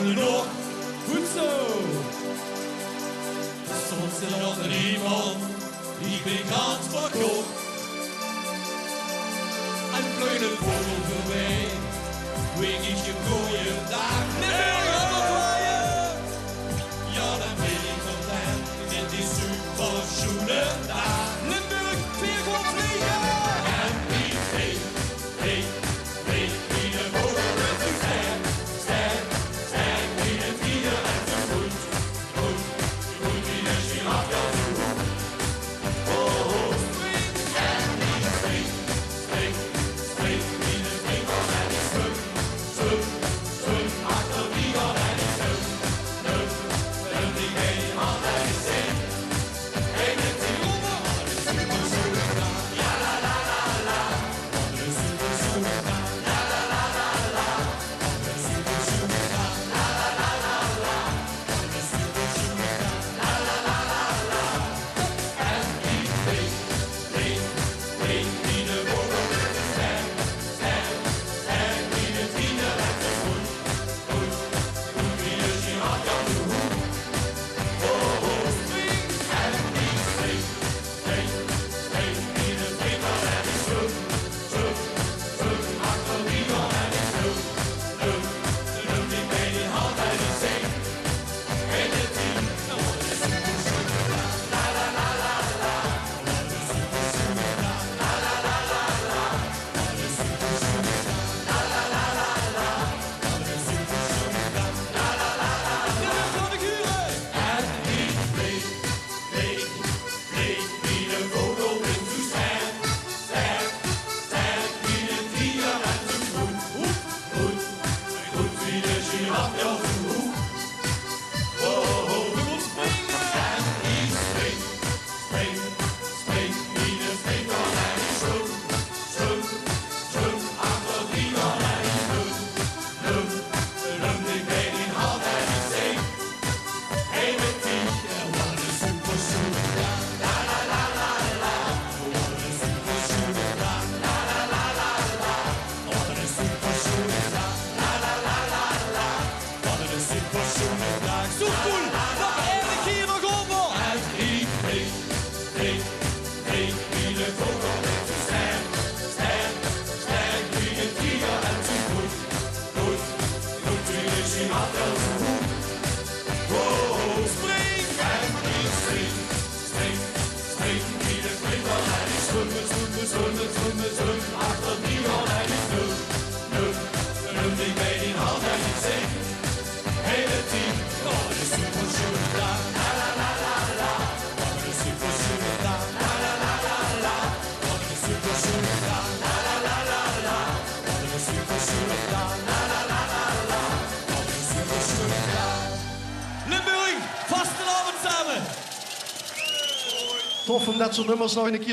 de nog. Goed zo. Soms zit er nog iemand, ik ben ganz verkocht. Een kleine vogel voorbij, wink ik je goeie dag. Ja, dan ben ik content met die super schoene dag. Limburg, weer gewoon vliegen! En wie weet, wie de vogel met de ster, wie de vliegen en zo goed, wie de giraf kan doen. Oh, spring! En wie spring, wie de springel en die zwem, achter wie al en die zwem, die bij die hand en die zee. Hey, met die rommel, wat een super zoete dag. Ja, la la la la, wat een super zoete dag. La la la la la, wat een super zoete dag. La la la la la, wat een super zoete dag. La la la la la. En wie weet, wie de vogel met de ster, wie de vrienden met de goed, wie de giraf kan doen. Zo cool, dat eigenlijk hier nog over. En wie weet, wie de vogel met de ster, wie de tiger en zo goed, wie de giraf wel zo goed. Oh, spring! En wie spring, wie de vlinder en die zwemmen, achter die hand en die zwem, die bij die hand en die zee. Hele team, wat een super zoete dag. La la la la la, wat een super zoete dag. La la la la la, wat een super zoete dag. La la la la la, wat een super zoete dag. La la la la la, wat een super zoete dag. Limburg, vastenavond samen. Tof om dat soort nummers nog een keer